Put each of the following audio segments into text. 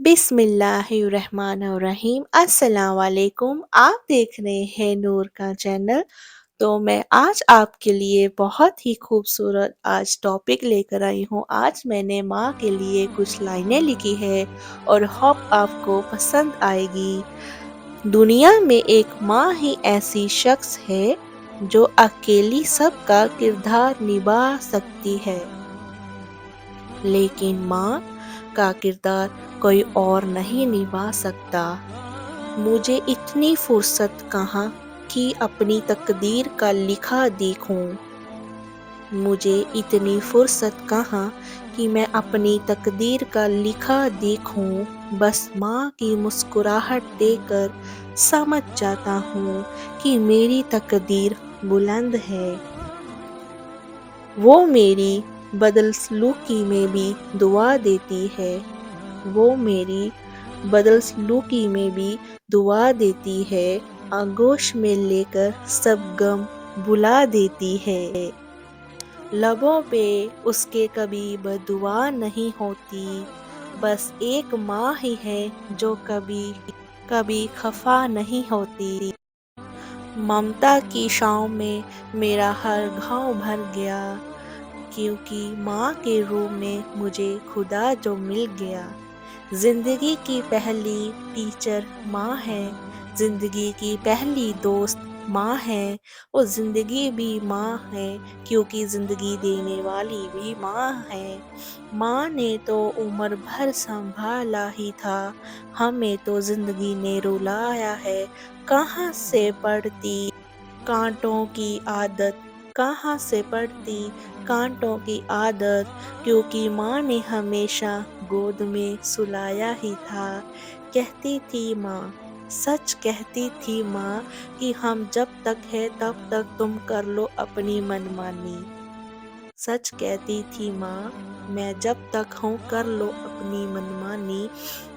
बिस्मिल्लाहिर्रहमानिर्रहीम। अस्सलाम वालेकुम। आप देख रहे हैं नूर का चैनल। तो मैं आज आपके लिए बहुत ही खूबसूरत आज टॉपिक लेकर आई हूँ। आज मैंने माँ के लिए कुछ लाइनें लिखी है और होप आपको पसंद आएगी। दुनिया में एक माँ ही ऐसी शख्स है जो अकेली सबका किरदार निभा सकती है, लेकिन माँ का किरदार कोई और नहीं निभा सकता। मुझे इतनी फुर्सत कहाँ कि अपनी तकदीर का लिखा देखूं। मुझे इतनी फुर्सत कहाँ कि मैं अपनी तकदीर का लिखा देखूं। बस माँ की मुस्कुराहट देकर समझ जाता हूँ कि मेरी तकदीर बुलंद है। वो मेरी बदसलूकी में भी दुआ देती है। वो मेरी बदसलूकी में भी दुआ देती है। आगोश में लेकर सब गम भुला देती है। लबों पे उसके कभी बदुआ नहीं होती। बस एक माँ ही है जो कभी कभी खफा नहीं होती। ममता की छाँव में मेरा हर घाव भर गया, क्योंकि माँ के रूप में मुझे खुदा जो मिल गया। जिंदगी की पहली टीचर माँ है, जिंदगी की पहली दोस्त माँ है। और जिंदगी भी माँ है, क्योंकि जिंदगी देने वाली भी माँ है। माँ ने तो उम्र भर संभाला ही था, हमें तो जिंदगी ने रुलाया है। कहाँ से पड़ती कांटों की आदत, कहाँ से पड़ती कांटों की आदत, क्योंकि माँ ने हमेशा गोद में सुलाया ही था। कहती थी माँ, सच कहती थी माँ, कि हम जब तक है तब तक तुम कर लो अपनी मनमानी। सच कहती थी माँ, मैं जब तक हूँ कर लो अपनी मनमानी।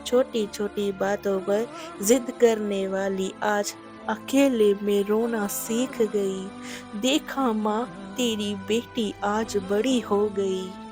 छोटी छोटी बातों पर जिद करने वाली आज अकेले में रोना सीख गई। देखा माँ, तेरी बेटी आज बड़ी हो गई।